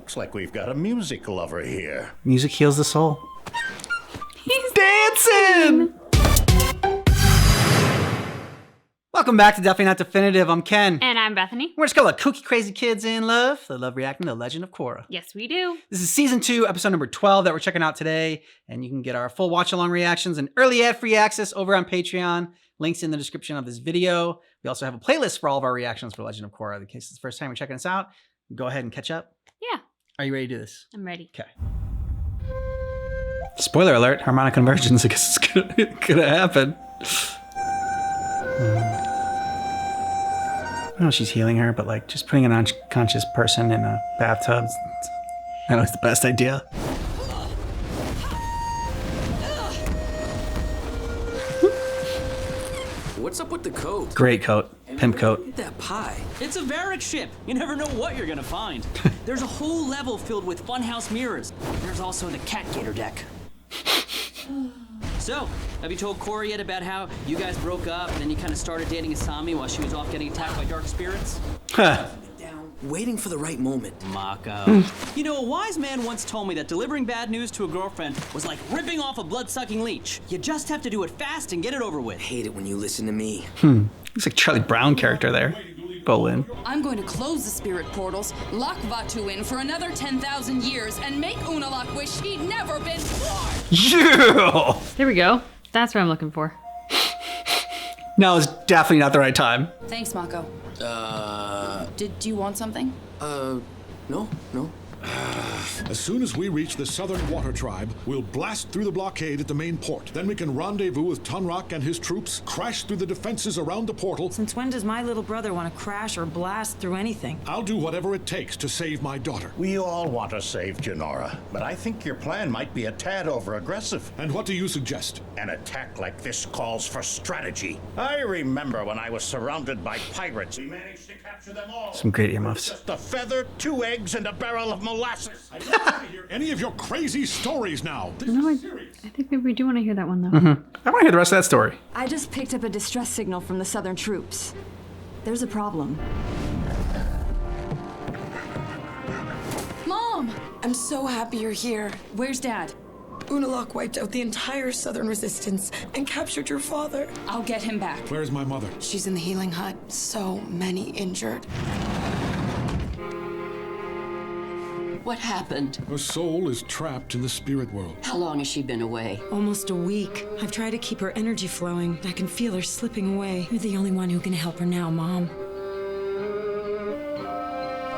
Looks like we've got a music lover here. Music heals the soul. He's dancing! Welcome back to Definitely Not Definitive. I'm Ken. And I'm Bethany. We're just a couple of kooky, crazy kids in love that love reacting to Legend of Korra. Yes, we do. This is season 2, episode number 12 that we're checking out today. And you can get our full watch-along reactions and early ad-free access over on Patreon. Links in the description of this video. We also have a playlist for all of our reactions for Legend of Korra. In case it's the first time you're checking us out, go ahead and catch up. Yeah. Are you ready to do this? I'm ready. Okay. Spoiler alert, Harmonic Convergence, I guess it's gonna happen. I know she's healing her, but like just putting an unconscious person in a bathtub, I know it's the best idea. What's up with the coat? Great coat. Pimp coat. Look at that pie. It's a Varric ship. You never know what you're gonna find. There's a whole level filled with funhouse mirrors. There's also the cat gator deck. So, have you told Korra yet about how you guys broke up and then you kind of started dating Asami while she was off getting attacked by dark spirits? Huh. Waiting for the right moment. Mako. You know, a wise man once told me that delivering bad news to a girlfriend was like ripping off a blood-sucking leech. You just have to do it fast and get it over with. Hate it when you listen to me. Looks like Charlie Brown character there. Bolin. I'm going to close the spirit portals, lock Vatu in for another 10,000 years, and make Unalaq wish he'd never been born! Yeah! There we go. That's what I'm looking for. Now is definitely not the right time. Thanks, Mako. Did you want something? No. As soon as we reach the Southern Water Tribe, we'll blast through the blockade at the main port. Then we can rendezvous with Tunrock and his troops, crash through the defenses around the portal. Since when does my little brother want to crash or blast through anything? I'll do whatever it takes to save my daughter. We all want to save Jinora, but I think your plan might be a tad over-aggressive. And what do you suggest? An attack like this calls for strategy. I remember when I was surrounded by pirates. We managed to capture them all. Some great earmuffs. Just a feather, 2 eggs, and a barrel of molasses. I don't want to hear any of your crazy stories now. This is serious. I think maybe we do want to hear that one, though. I want to hear the rest of that story. I just picked up a distress signal from the Southern troops. There's a problem. Mom! I'm so happy you're here. Where's Dad? Unalaq wiped out the entire Southern resistance and captured your father. I'll get him back. Where's my mother? She's in the healing hut. So many injured. What happened? Her soul is trapped in the spirit world. How long has she been away? Almost a week. I've tried to keep her energy flowing. I can feel her slipping away. You're the only one who can help her now, Mom.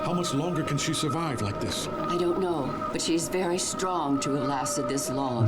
How much longer can she survive like this? I don't know, but she's very strong to have lasted this long.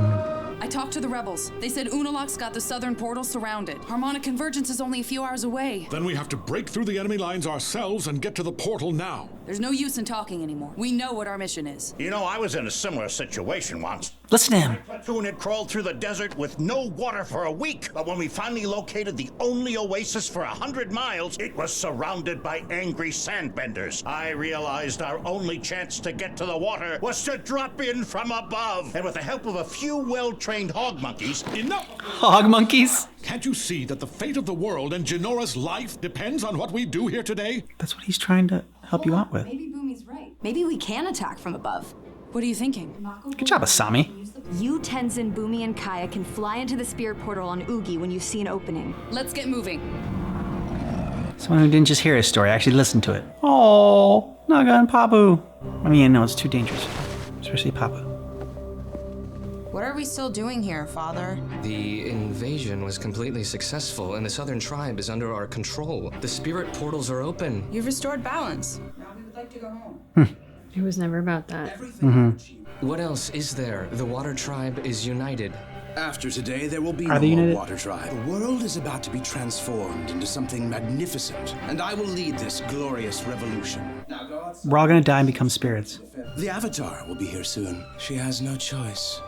I talked to the rebels. They said Unalaq's got the southern portal surrounded. Harmonic Convergence is only a few hours away. Then we have to break through the enemy lines ourselves and get to the portal now. There's no use in talking anymore. We know what our mission is. You know, I was in a similar situation once. Listen to him. My platoon had crawled through the desert with no water for a week, but when we finally located the only oasis for 100 miles, it was surrounded by angry sandbenders. I realized our only chance to get to the water was to drop in from above. And with the help of a few well-trained hog monkeys... Enough! Hog monkeys? Can't you see that the fate of the world and Jinora's life depends on what we do here today? That's what he's trying to help you out with. Maybe Bumi's right. Maybe we can attack from above. What are you thinking? Good job, Asami. You, Tenzin, Bumi, and Kaya can fly into the spirit portal on Oogie when you see an opening. Let's get moving. Someone who didn't just hear his story, actually listened to it. Oh, Naga and Papu. I mean, no, it's too dangerous. Especially Papa. What are we still doing here, Father? The invasion was completely successful, and the Southern Tribe is under our control. The spirit portals are open. You've restored balance. Now we would like to go home. It was never about that. What else is there? The Water Tribe is united. After today, there will be Are no they more united? Water Tribe. The world is about to be transformed into something magnificent, and I will lead this glorious revolution. We're all gonna die and become spirits. The Avatar will be here soon. She has no choice.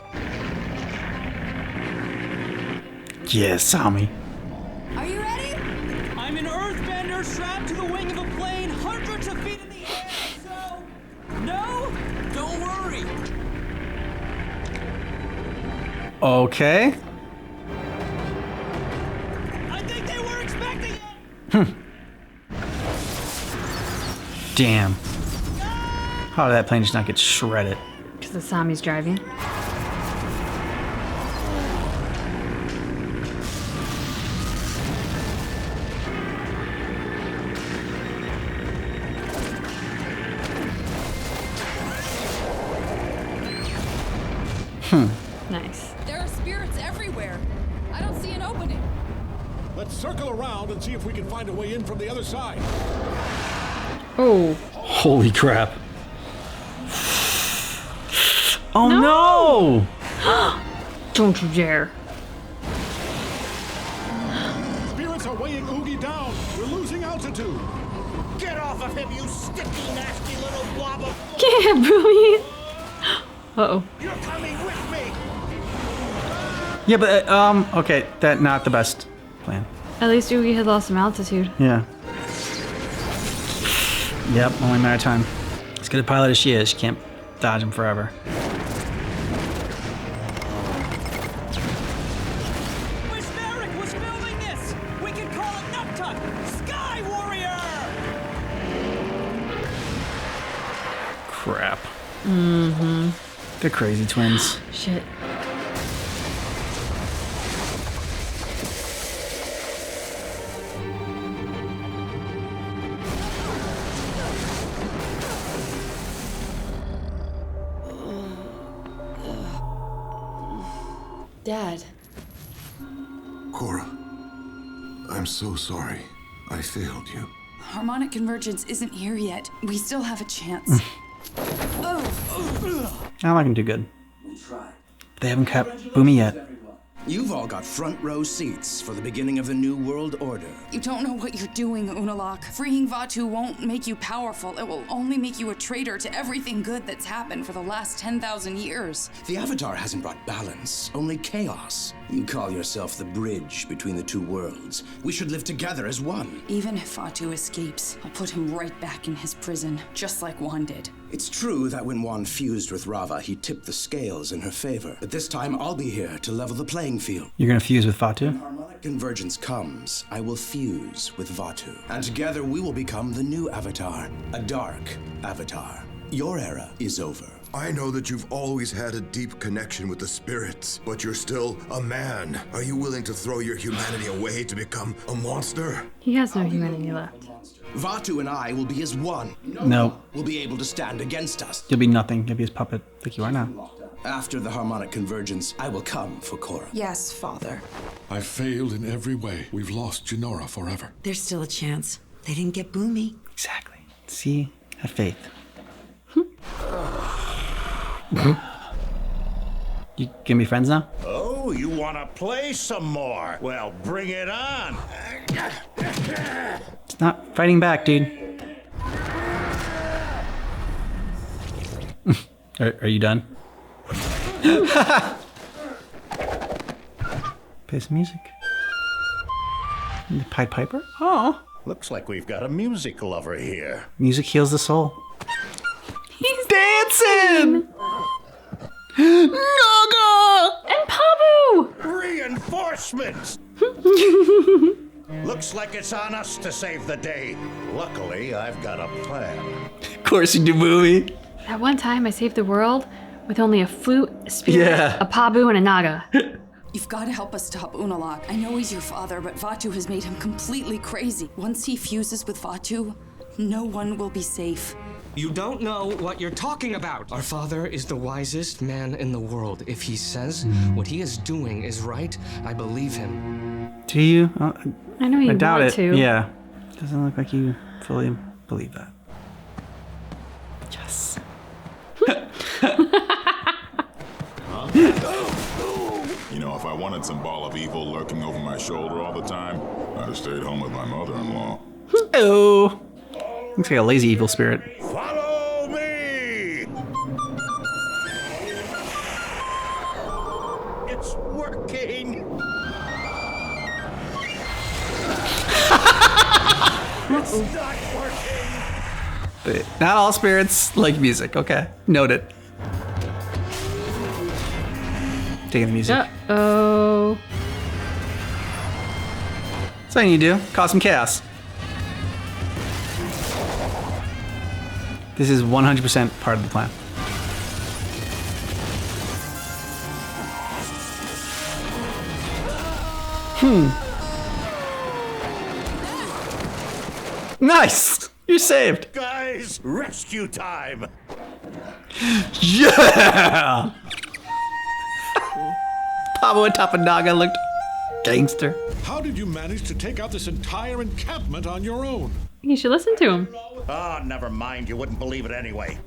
Yeah, Asami. Are you ready? I'm an earthbender strapped to the wing of a plane hundreds of feet in the air, so... No? Don't worry. Okay. I think they were expecting it! Damn. How did that plane just not get shredded? Because the Sami's driving. Nice. There are spirits everywhere. I don't see an opening. Let's circle around and see if we can find a way in from the other side. Oh. Holy crap. Oh no! Don't you dare. Spirits are weighing Oogie down. We're losing altitude. Get off of him, you sticky, nasty little blob of... Yeah, Boomy. Uh-oh. You're coming with me! Yeah, but, okay, that not the best plan. At least Oogie had lost some altitude. Yeah. Yep, only a matter of time. As good a pilot as she is, she can't dodge him forever. Wish Merrick was filming this! We can call it Nuptuck! Sky Warrior! Crap. Mm-hmm. They're crazy twins. Shit. Dad. Korra, I'm so sorry. I failed you. Harmonic Convergence isn't here yet. We still have a chance. I'm not gonna do good. They haven't kept Boomy yet. You've all got front row seats for the beginning of the New World Order. You don't know what you're doing, Unalaq. Freeing Vatu won't make you powerful. It will only make you a traitor to everything good that's happened for the last 10,000 years. The Avatar hasn't brought balance, only chaos. You call yourself the bridge between the two worlds. We should live together as one. Even if Vatu escapes, I'll put him right back in his prison, just like Juan did. It's true that when Juan fused with Rava, he tipped the scales in her favor. But this time, I'll be here to level the playing field. You're gonna fuse with Vatu? Harmonic Convergence comes, I will fuse with Vatu. And together we will become the new Avatar. A dark Avatar. Your era is over. I know that you've always had a deep connection with the spirits, but you're still a man. Are you willing to throw your humanity away to become a monster? He has no humanity left. Vatu and I will be as one. No. Will be able to stand against us. You'll be nothing. You'll be his puppet like you are now. After the Harmonic Convergence, I will come for Korra. Yes, Father. I failed in every way. We've lost Jinora forever. There's still a chance. They didn't get Boomy. Exactly. See? Have faith. You gonna be friends now? Oh, you want to play some more? Well, bring it on. It's not fighting back, dude. Are you done? Play some music. The Pied Piper? Oh. Looks like we've got a music lover here. Music heals the soul. He's dancing! Naga! And Pabu! Reinforcements! Looks like it's on us to save the day. Luckily, I've got a plan. Of course you do, Boomy. That one time I saved the world with only a flute, a spirit, a Pabu, and a Naga. You've got to help us stop Unalaq. I know he's your father, but Vatu has made him completely crazy. Once he fuses with Vatu, no one will be safe. You don't know what you're talking about. Our father is the wisest man in the world. If he says what he is doing is right, I believe him. Do you? I know you I doubt want it. to. Yeah. Doesn't look like you fully believe that. Yes. You know, if I wanted some ball of evil lurking over my shoulder all the time, I'd have stayed home with my mother-in-law. Oh. Looks like a lazy evil spirit. Follow me! It's working! It's not working! But not all spirits like music. Okay. Noted. Taking the music. Uh-oh. That's all you need to do. Cause some chaos. This is 100% part of the plan. Nice! You're saved. Guys, rescue time. Yeah! Pavo and Tapanaga looked gangster. How did you manage to take out this entire encampment on your own? You should listen to him. Oh, never mind. You wouldn't believe it anyway.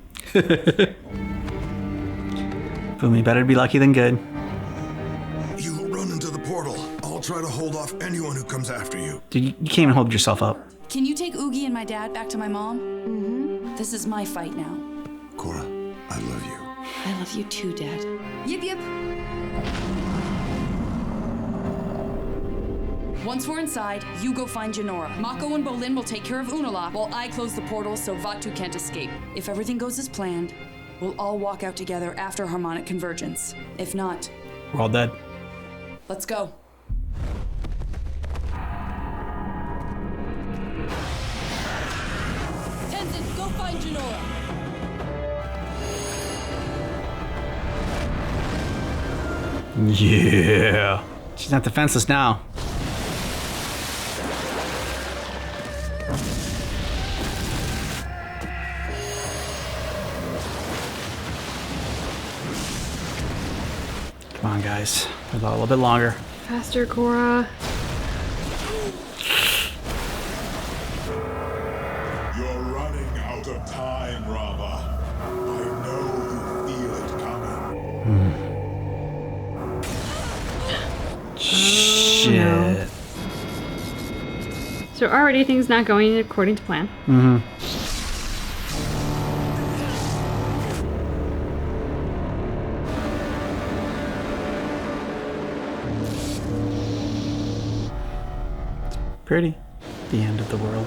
Boomy, better be lucky than good. You run into the portal. I'll try to hold off anyone who comes after you. Dude, you can't even hold yourself up. Can you take Oogie and my dad back to my mom? Mm-hmm. This is my fight now. Korra, I love you. I love you too, Dad. Yip yip. Once we're inside, you go find Janora. Mako and Bolin will take care of Unalaq while I close the portal so Vatu can't escape. If everything goes as planned, we'll all walk out together after Harmonic Convergence. If not, We're all dead. let's go. Tenzin, go find Janora. Yeah. She's not defenseless now. Come on, guys. A little bit longer. Faster, Korra. You're running out of time, Rava. I know you feel it coming. Shit. So already things not going according to plan. Mm-hmm. Pretty. The end of the world.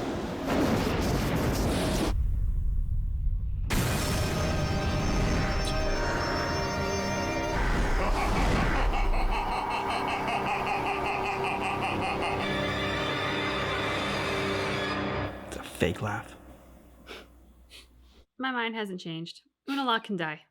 It's a fake laugh. My mind hasn't changed. Unalaq can die.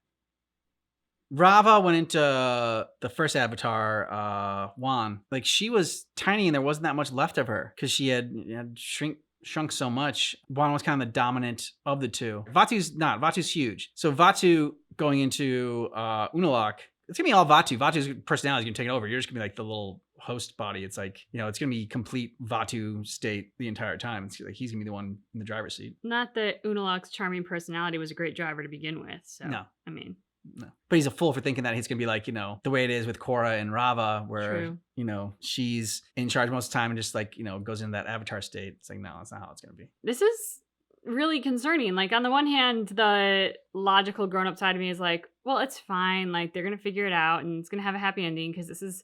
Rava went into the first Avatar, Wan. Like, she was tiny and there wasn't that much left of her because she had shrunk so much. Wan was kind of the dominant of the two. Vatu's not. Vatu's huge. So Vatu going into Unalaq, it's gonna be all Vatu. Vatu's personality is gonna take it over. You're just gonna be like the little host body. It's like, you know, it's gonna be complete Vatu state the entire time. It's like he's gonna be the one in the driver's seat. Not that Unalaq's charming personality was a great driver to begin with. So, No. I mean, No. But he's a fool for thinking that he's going to be like, you know, the way it is with Korra and Rava, where, True. you know, she's in charge most of the time and just like, you know, goes into that Avatar state. It's like, no, that's not how it's going to be. this is really concerning. Like, on the one hand, the logical grown-up side of me is like, well, it's fine. Like, they're going to figure it out and it's going to have a happy ending because this is,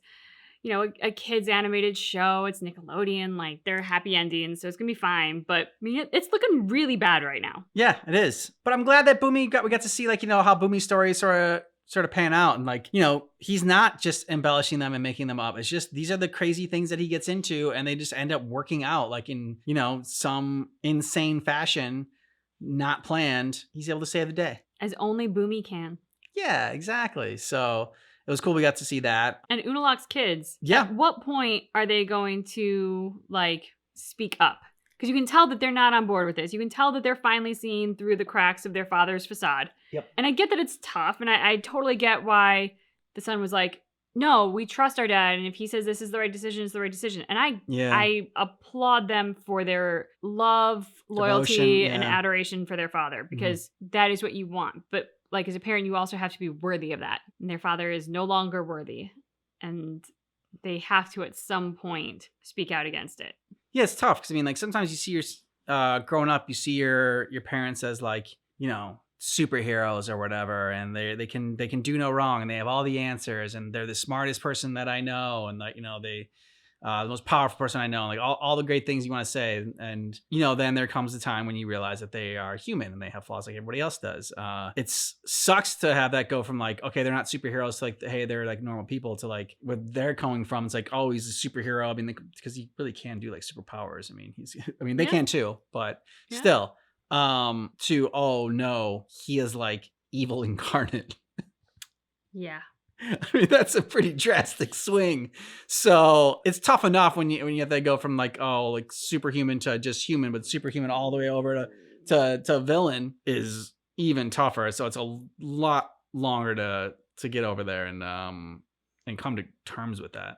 you know, a kid's animated show. It's Nickelodeon. Like, they're happy endings, so it's going to be fine. But, I mean, it's looking really bad right now. Yeah, it is. But I'm glad that we got to see, like, you know, how Boomy's story sort of pan out. And like, you know, he's not just embellishing them and making them up. It's just, these are the crazy things that he gets into and they just end up working out like in, you know, some insane fashion, not planned. He's able to save the day. As only Boomy can. Yeah, exactly. So it was cool we got to see that. And Unalaq's kids. Yeah. At what point are they going to, like, speak up? Because you can tell that they're not on board with this. You can tell that they're finally seeing through the cracks of their father's facade. Yep. And I get that it's tough. And I totally get why the son was like, no, we trust our dad. And if he says this is the right decision, it's the right decision. And I applaud them for their love, loyalty, Devotion, and yeah. adoration for their father. Because that is what you want. But like, as a parent, you also have to be worthy of that. And their father is no longer worthy. And they have to, at some point, speak out against it. Yeah, it's tough because I mean, like sometimes you see your growing up, you see your parents as like, you know, superheroes or whatever, and they can do no wrong, and they have all the answers, and they're the smartest person that I know, and like, you know, they the most powerful person I know, like all the great things you want to say, and you know, then there comes a time when you realize that they are human and they have flaws like everybody else does. It sucks to have that go from like, okay, they're not superheroes to like, hey, they're like normal people, to like where they're coming from. It's like, oh, he's a superhero. I mean, because he really can do like superpowers. I mean, they can too, but still. to, oh no, he is like evil incarnate. Yeah. I mean, that's a pretty drastic swing. So it's tough enough when you have to go from like, oh, like superhuman to just human, but superhuman all the way over to villain is even tougher. So it's a lot longer to get over there and come to terms with that.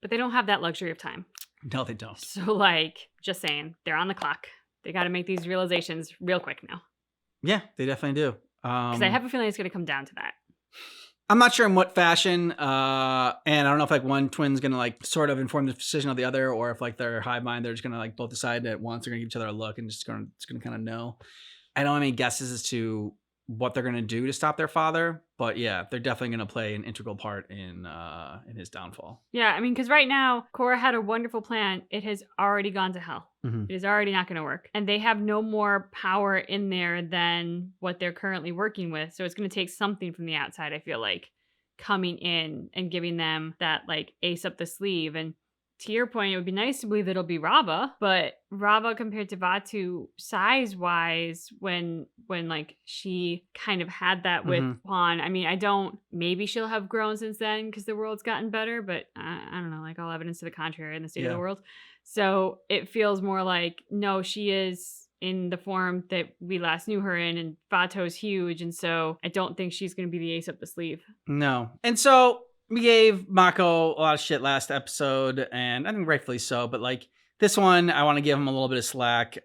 But they don't have that luxury of time. No, they don't. So like, just saying, they're on the clock. They got to make these realizations real quick now. Yeah, they definitely do. Because I have a feeling it's going to come down to that. I'm not sure in what fashion, and I don't know if like one twin's gonna like sort of inform the decision of the other, or if like they're hive mind, they're just gonna like both decide at once. They're gonna give each other a look and just gonna kind of know. I don't have any guesses as to what they're gonna do to stop their father, but yeah, they're definitely gonna play an integral part in his downfall. Yeah, I mean, because right now Korra had a wonderful plan. It has already gone to hell. Mm-hmm. It is already not going to work, and they have no more power in there than what they're currently working with. So it's going to take something from the outside, I feel like, coming in and giving them that like ace up the sleeve. And to your point, it would be nice to believe that it'll be Rava, but Rava compared to Vatu size wise, when like she kind of had that with Juan, I mean, maybe she'll have grown since then because the world's gotten better, but I don't know, like all evidence to the contrary in the state of the world. So it feels more like, no, she is in the form that we last knew her in, and Vato's huge, and so I don't think she's going to be the ace up the sleeve. No. And so we gave Mako a lot of shit last episode, and I think rightfully so, but like this one, I want to give him a little bit of slack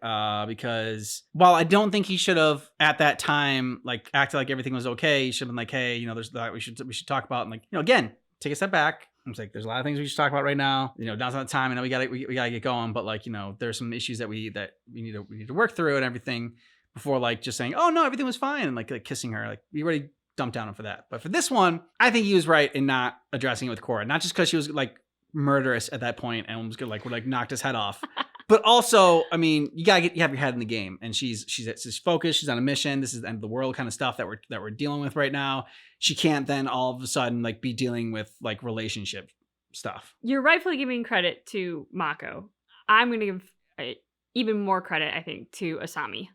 because while I don't think he should have at that time like acted like everything was okay, he should have been like, hey, there's that we should talk about, and like, again, take a step back. I'm like, there's a lot of things we should talk about right now. Now's not the time. I know we gotta get going, but like, there's some issues that we need to work through and everything before like just saying, oh no, everything was fine, and like kissing her. Like we already dumped down him for that. But for this one, I think he was right in not addressing it with Korra, not just because she was like murderous at that point and was gonna would knocked his head off. But also, I mean, you have your head in the game, and she's focused. She's on a mission. This is the end of the world kind of stuff that we're dealing with right now. She can't then all of a sudden like be dealing with like relationship stuff. You're rightfully giving credit to Mako. I'm going to give even more credit, I think, to Asami,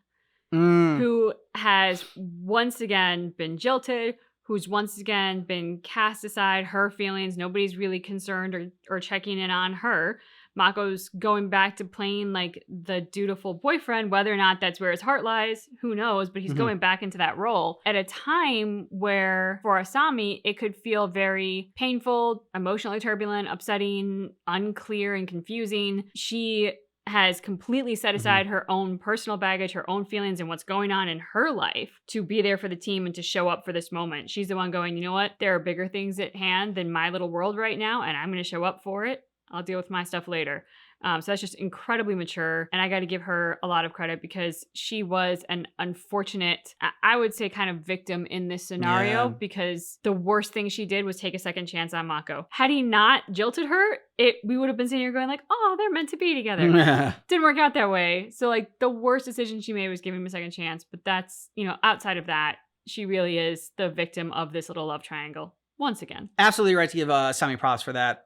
who has once again been jilted, who's once again been cast aside, her feelings. Nobody's really concerned or checking in on her. Mako's going back to playing like the dutiful boyfriend, whether or not that's where his heart lies, who knows, but he's going back into that role at a time where for Asami, it could feel very painful, emotionally turbulent, upsetting, unclear, and confusing. She has completely set aside her own personal baggage, her own feelings, and what's going on in her life to be there for the team and to show up for this moment. She's the one going, you know what? There are bigger things at hand than my little world right now, and I'm going to show up for it. I'll deal with my stuff later. So that's just incredibly mature. And I got to give her a lot of credit because she was an unfortunate, I would say, kind of victim in this scenario because the worst thing she did was take a second chance on Mako. Had he not jilted her, we would have been sitting here going like, oh, they're meant to be together. Didn't work out that way. So like the worst decision she made was giving him a second chance. But that's, outside of that, she really is the victim of this little love triangle once again. Absolutely right to give Sami props for that.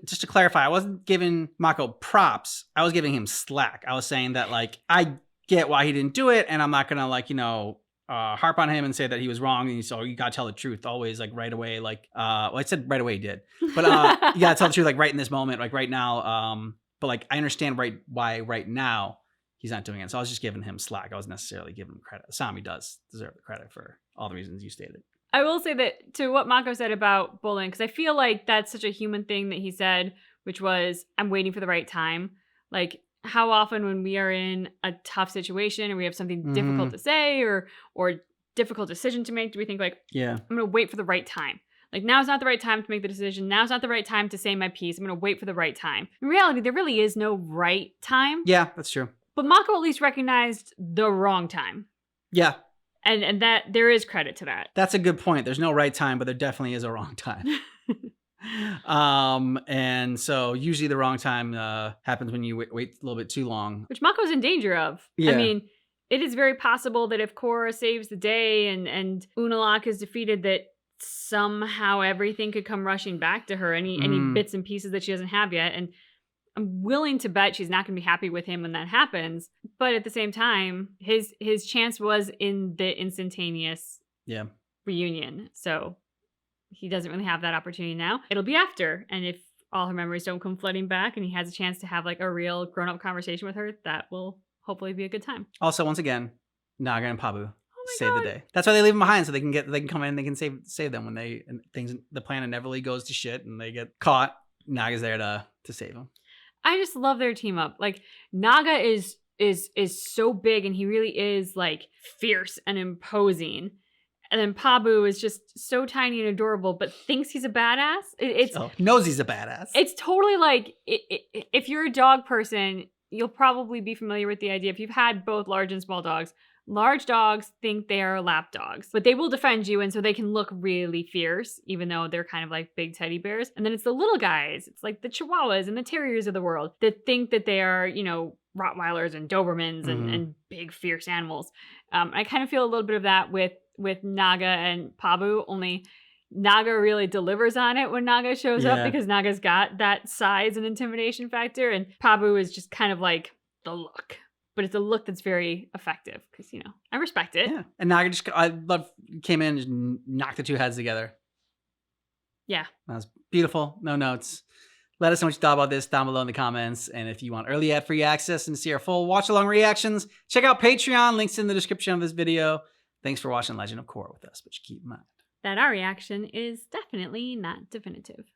Just to clarify, I wasn't giving Mako props. I was giving him slack. I was saying that, like, I get why he didn't do it, and I'm not going to, harp on him and say that he was wrong, and so you got to tell the truth always, like, right away. Like, I said right away he did. But you got to tell the truth, like, right in this moment, like, right now. But, like, I understand why right now he's not doing it. So I was just giving him slack. I wasn't necessarily giving him credit. Asami does deserve the credit for all the reasons you stated. I will say that to what Mako said about bullying, because I feel like that's such a human thing that he said, which was, I'm waiting for the right time. Like, how often when we are in a tough situation or we have something difficult to say or difficult decision to make, do we think like, I'm going to wait for the right time. Like, now's not the right time to make the decision. Now's not the right time to say my piece. I'm going to wait for the right time. In reality, there really is no right time. Yeah, that's true. But Mako at least recognized the wrong time. Yeah. And that there is credit to that. That's a good point. There's no right time, but there definitely is a wrong time. And so usually the wrong time happens when you wait a little bit too long. Which Mako's in danger of. Yeah. I mean, it is very possible that if Korra saves the day and Unalaq is defeated, that somehow everything could come rushing back to her, any bits and pieces that she doesn't have yet. And I'm willing to bet she's not going to be happy with him when that happens. But at the same time, his chance was in the instantaneous reunion. So he doesn't really have that opportunity now. It'll be after. And if all her memories don't come flooding back and he has a chance to have like a real grown-up conversation with her, that will hopefully be a good time. Also, once again, Naga and Pabu save the day. That's why they leave them behind, so they can come in and they can save them when the plan inevitably goes to shit and they get caught. Naga's there to save them. I just love their team up. Like Naga is so big and he really is like fierce and imposing. And then Pabu is just so tiny and adorable, but thinks he's a badass. Knows he's a badass. It's totally like, if you're a dog person, you'll probably be familiar with the idea. If you've had both large and small dogs, large dogs think they are lap dogs, but they will defend you, and so they can look really fierce, even though they're kind of like big teddy bears. And then it's the little guys, it's like the Chihuahuas and the Terriers of the world that think that they are, Rottweilers and Dobermans and big fierce animals. I kind of feel a little bit of that with Naga and Pabu, only Naga really delivers on it when Naga shows up, because Naga's got that size and intimidation factor, and Pabu is just kind of like the look. But it's a look that's very effective because, I respect it. Yeah. And Naga came in and just knocked the two heads together. Yeah. That was beautiful. No notes. Let us know what you thought about this down below in the comments. And if you want early ad-free access and to see our full watch-along reactions, check out Patreon. Links in the description of this video. Thanks for watching Legend of Korra with us, but you keep in mind that our reaction is definitely not definitive.